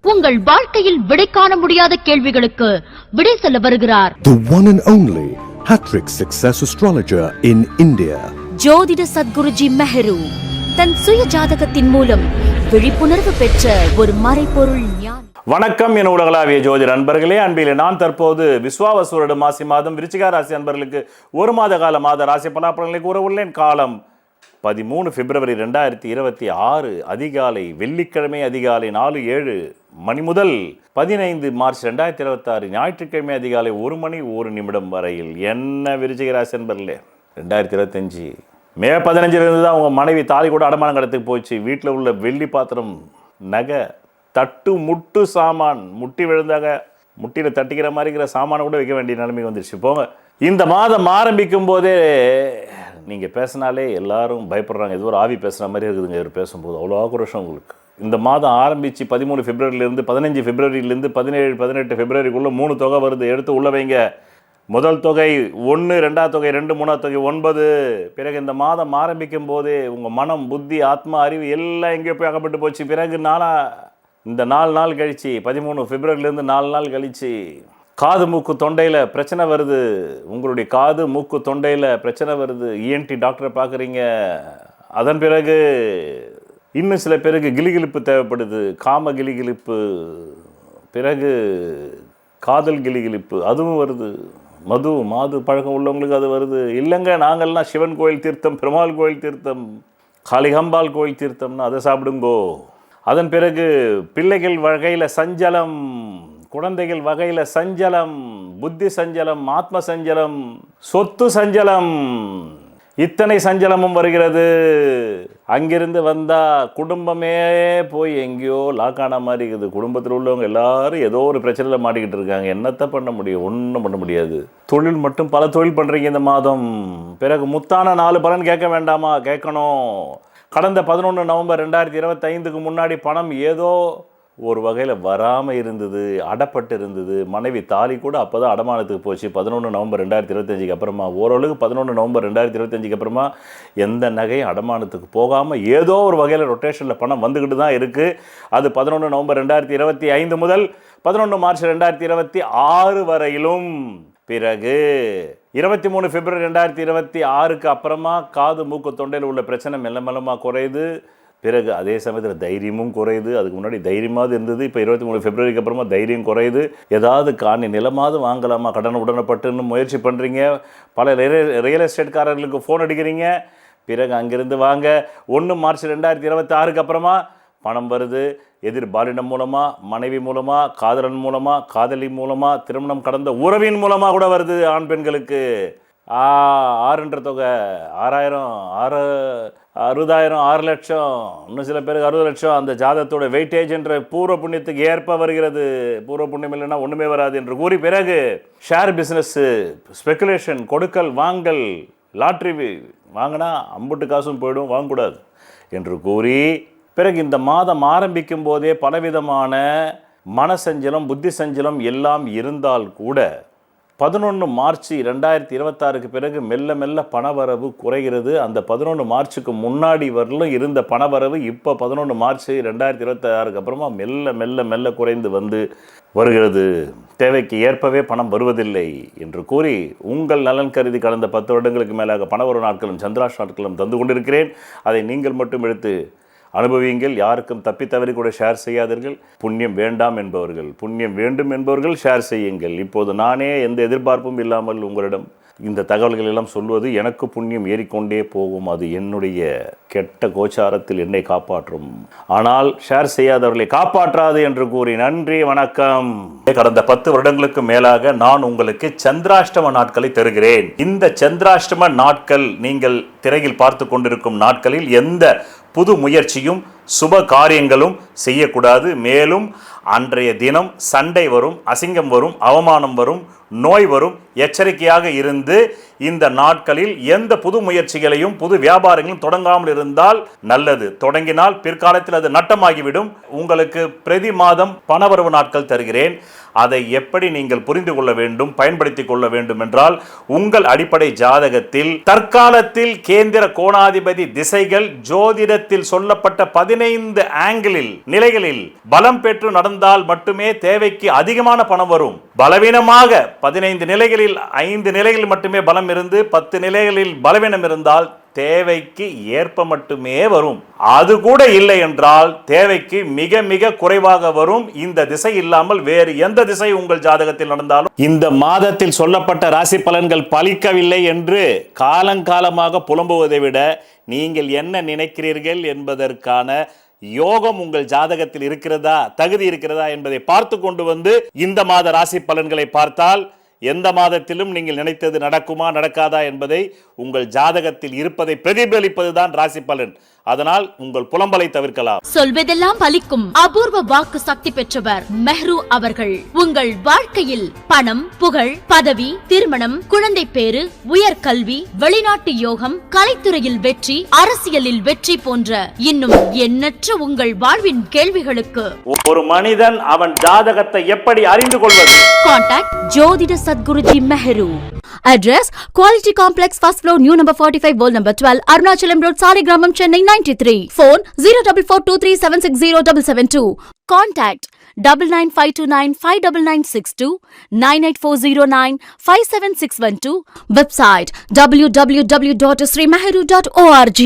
உங்கள் வாழ்க்கையில் விடை காண முடியாத கேள்விகளுக்கு விடை சொல்ல வருகிறார். The one and only Hattrick Success Astrologer in India. ஜோதிட சத்குருஜி மெஹரு தன் சுய ஜாதகத்தின் மூலம் விழிப்புணர்வு பெற்ற ஒரு மறைபொருள் ஞானி. வணக்கம் என உலகளாவிய ஜோதிட அன்பர்களே, அன்பிலே நான் தற்போது விஸ்வாவசு மாசி மாதம் விருச்சிக ராசி அன்பர்களுக்கு ஒரு மாத கால மாத ராசி பலாபலன்களை கூற உள்ளேன். காலம் 13 பிப்ரவரி 2026 அதிகாலை வெள்ளிக்கிழமை அதிகாலை 4:07 மணி முதல் 15 மார்ச் 2026 ஞாயிற்றுக்கிழமை அதிகாலை 1 மணி 1 நிமிடம் வரையில். என்ன விருச்சிக ராசி அன்பர்களே, 2025 மே 15 தான் உங்கள் மனைவி தாலி கூட அடமானம் கடத்துக்கு போச்சு. வீட்டில் உள்ள வெள்ளி பாத்திரம், நகை, தட்டு முட்டு சாமான், முட்டி விழுந்தாங்க முட்டியில் தட்டிக்கிற மாதிரிங்கிற சாமானை கூட வைக்க வேண்டிய நிலைமை வந்துருச்சு. போங்க, இந்த மாதம் ஆரம்பிக்கும் போதே நீங்கள் பேசினாலே எல்லாரும் பயப்படுறாங்க. இது ஒரு ஆவி பேசுகிற மாதிரி இருக்குதுங்க இவர் பேசும்போது. அவ்வளோ ஆக்ரோஷம் உங்களுக்கு. இந்த மாதம் ஆரம்பித்து 13 பிப்ரவரியிலேருந்து 15 பிப்ரவரியிலேருந்து 17 18 பிப்ரவரிக்குள்ளே 3 தொகை வருது. எடுத்து உள்ள வைங்க. முதல் தொகை 1, 2ஆவது தொகை 2, 3ஆவது தொகை 9. பிறகு இந்த மாதம் ஆரம்பிக்கும் போதே உங்கள் மனம், புத்தி, ஆத்மா, அறிவு எல்லாம் எங்கேயோ போய் அகப்பட்டு போச்சு. பிறகு இந்த 4 நாள் கழிச்சு 13 பிப்ரவரியிலேருந்து 4 நாள் கழிச்சு காது மூக்கு தொண்டையில் பிரச்சனை வருது. உங்களுடைய காது மூக்கு தொண்டையில் பிரச்சனை வருது. இஎன்டி டாக்டரை பார்க்குறீங்க. அதன் பிறகு இன்னும் சில பேருக்கு கிளிகிழிப்பு தேவைப்படுது. காம கிளிகிழிப்பு, பிறகு காதல் கிளிகிழிப்பு, அதுவும் வருது. மாது பழக்கம் உள்ளவங்களுக்கு அது வருது. இல்லைங்க, நாங்கள்லாம் சிவன் கோயில் தீர்த்தம், பெருமாள் கோயில் தீர்த்தம், காளிகாம்பாள் கோயில் தீர்த்தம்னு அதை சாப்பிடுங்கோ. அதன் பிறகு பிள்ளைகள் வகையில் சஞ்சலம், குழந்தைகள் வகையில் சஞ்சலம், புத்தி சஞ்சலம், ஆத்ம சஞ்சலம், சொத்து சஞ்சலம், இத்தனை சஞ்சலமும் வருகிறது. அங்கிருந்து வந்தால் குடும்பமே போய் எங்கேயோ லாக்கான மாதிரி இருக்குது. குடும்பத்தில் உள்ளவங்க எல்லாரும் ஏதோ ஒரு பிரச்சனையில் மாட்டிக்கிட்டு இருக்காங்க. என்னத்தை பண்ண முடியும்? ஒன்றும் பண்ண முடியாது. தொழில் மட்டும் பல தொழில் பண்ணுறீங்க இந்த மாதம். பிறகு முத்தான 4 பலன் கேட்க வேண்டாமா? கேட்கணும். கடந்த 11 நவம்பர் 2025க்கு முன்னாடி பணம் ஏதோ ஒரு வகையில் வராமல் இருந்தது, அடப்பட்டு இருந்தது. மனைவி தாலி கூட அப்போ தான் அடமானத்துக்கு போச்சு. 11 நவம்பர் 2025க்கு அப்புறமா ஓரளவுக்கு 11 நவம்பர் 2025க்கு அப்புறமா எந்த நகையும் அடமானத்துக்கு போகாமல் ஏதோ ஒரு வகையில் ரொட்டேஷனில் பணம் வந்துக்கிட்டு தான் இருக்குது. அது 11 நவம்பர் 2025 முதல் 11 மார்ச் 2026 வரையிலும். பிறகு 23 பிப்ரவரி 2026க்கு அப்புறமா காது மூக்கு தொண்டையில் உள்ள பிரச்சனை மெல்ல மெல்லமாக குறையுது. பிறகு அதே சமயத்தில் தைரியமும் குறையுது. அதுக்கு முன்னாடி தைரியமாவது இருந்தது. இப்போ 23 பிப்ரவரிக்கு அப்புறமா தைரியம் குறையுது. ஏதாவது காணி நிலமாவது வாங்கலாமா கடன் உடனப்பட்டுன்னு முயற்சி பண்ணுறீங்க. பல ரியல் எஸ்டேட்காரர்களுக்கு ஃபோன் அடிக்கிறீங்க. பிறகு அங்கிருந்து வாங்க. 1 மார்ச் 2026க்கு அப்புறமா பணம் வருது. எதிர்பாலினம் மூலமாக, மனைவி மூலமாக, காதலன் மூலமாக, காதலி மூலமாக, திருமணம் கடந்த உறவின் மூலமாக கூட வருது. ஆண் பெண்களுக்கு 6ன்ற தொகை 6000, 60,000, 6 லட்சம், இன்னும் சில பேருக்கு 60 லட்சம். அந்த ஜாதகத்தோட வெயிட்டேஜ் என்ற பூர்வ புண்ணியத்துக்கு ஏற்ப வருகிறது. பூர்வ புண்ணியம் இல்லைன்னா ஒன்றுமே வராது என்று கூறி பிறகு ஷேர் பிஸ்னஸ்ஸு, ஸ்பெக்குலேஷன், கொடுக்கல் வாங்கல், லாட்ரி வாங்கினா அம்புட்டு காசும் போயிடும், வாங்கக்கூடாது என்று கூறி பிறகு இந்த மாதம் ஆரம்பிக்கும் போதே பலவிதமான மனசஞ்சலம், புத்தி சஞ்சலம் எல்லாம் இருந்தால் கூட 11 மார்ச் 2026க்கு பிறகு மெல்ல மெல்ல பணவரவு குறைகிறது. அந்த 11 மார்ச்சுக்கு முன்னாடி வரலும் இருந்த பணவரவு இப்போ 11 மார்ச் 2026க்கு அப்புறமா மெல்ல மெல்ல மெல்ல குறைந்து வருகிறது. தேவைக்கு ஏற்பவே பணம் வருவதில்லை என்று கூறி உங்கள் நலன் கருதி கடந்த 10 வருடங்களுக்கு மேலாக பணவரவு நாட்களும் சந்திராஷ் நாட்களும் தந்து கொண்டிருக்கிறேன். அதை நீங்கள் மட்டும் எடுத்து அனுபவியுங்கள். யாருக்கும் தப்பி தவறி கூட ஷேர் செய்யாதீர்கள். புண்ணியம் வேண்டாம் என்பவர்கள், புண்ணியம் வேண்டும் என்பவர்கள் ஷேர் செய்யுங்கள். இப்போது நானே எந்த எதிர்பார்ப்பும் இல்லாமல் உங்களிடம் இந்த தகவல்கள் எல்லாம் சொல்வது எனக்கு புண்ணியம் ஏறிக்கொண்டே போகும். அது என்னுடைய கெட்ட கோச்சாரத்தில் என்னை காப்பாற்றும். ஆனால் ஷேர் செய்யாதவர்களை காப்பாற்றாது என்று கூறி நன்றி, வணக்கம். கடந்த 10 வருடங்களுக்கு மேலாக நான் உங்களுக்கு சந்திராஷ்டம நாட்களை தருகிறேன். இந்த சந்திராஷ்டம நாட்கள் நீங்கள் திரையில் பார்த்து கொண்டிருக்கும் நாட்களில் எந்த புது முயற்சியும் சுப காரியங்களும் செய்யக்கூடாது. மேலும் அன்றைய தினம் சண்டை வரும், அசிங்கம் வரும், அவமானம் வரும், நோய் வரும். எச்சரிக்கையாக இருந்து இந்த நாட்களில் எந்த புது முயற்சிகளையும் புது வியாபாரங்களும் தொடங்காமல் இருந்தால் நல்லது. தொடங்கினால் பிற்காலத்தில் அது நட்டமாகிவிடும். உங்களுக்கு பிரதி மாதம் பணவரவு நாட்கள் தருகிறேன். அதை எப்படி நீங்கள் புரிந்து கொள்ள வேண்டும், பயன்படுத்திக் கொள்ள வேண்டும் என்றால் உங்கள் அடிப்படை ஜாதகத்தில் தற்காலத்தில் கேந்திர கோணாதிபதி திசைகள் ஜோதிடத்தில் சொல்லப்பட்ட 17 15 நிலைகளில் பலம் பெற்று நடந்தால் மட்டுமே தேவைக்கு அதிகமான பணம் வரும். பலவீனமாக 15 நிலைகளில் 5 நிலைகளில் மட்டுமே பலம் இருந்து 10 நிலைகளில் பலவீனம் இருந்தால் தேவைக்கு ஏற்ப மட்டுமே வரும். அது கூட இல்லை என்றால் தேவைக்கு மிக மிக குறைவாக வரும். இந்த திசை இல்லாமல் வேறு எந்த திசை உங்கள் ஜாதகத்தில் நடந்தாலும் இந்த மாதத்தில் சொல்லப்பட்ட ராசி பலன்கள் பலிக்கவில்லை என்று காலங்காலமாக புலம்புவதை விட நீங்கள் என்ன நினைக்கிறீர்கள் என்பதற்கான யோகம் உங்கள் ஜாதகத்தில் இருக்கிறதா, தகுதி இருக்கிறதா என்பதை பார்த்து கொண்டு வந்து இந்த மாத ராசி பலன்களை பார்த்தால் எந்த மாதத்திலும் நீங்கள் நினைத்தது நடக்குமா நடக்காதா என்பதை உங்கள் ஜாதகத்தில் இருப்பதை பிரதிபலிப்பதுதான் ராசி பலன். அதனால் உங்கள் புலம்பலை தவிர்க்கலாம். சொல்வதெல்லாம் பலிக்கும் அபூர்வ வாக்கு சக்தி பெற்றவர் மெஹ்ரு அவர்கள். உங்கள் வாழ்க்கையில் பணம், புகழ், பதவி, திருமணம், குழந்தை பேறு, உயர்கல்வி, வெளிநாட்டு யோகம், கலைத்துறையில் வெற்றி, அரசியலில் வெற்றி போன்ற இன்னும் எண்ணற்ற உங்கள் வாழ்வின் கேள்விகளுக்கு ஒரு மனிதன் அவன் ஜாதகத்தை எப்படி அறிந்து கொள்வது? கான்டாக்ட் ஜோதிட Sadguruji Mehru. Address Quality Complex, first floor, new number 45, wall number 12, Arunachalam Road, Saligramam, Chennai 93. Phone 044237607772. Contact 995295962 98409 57612. Website www.srimeheru.org.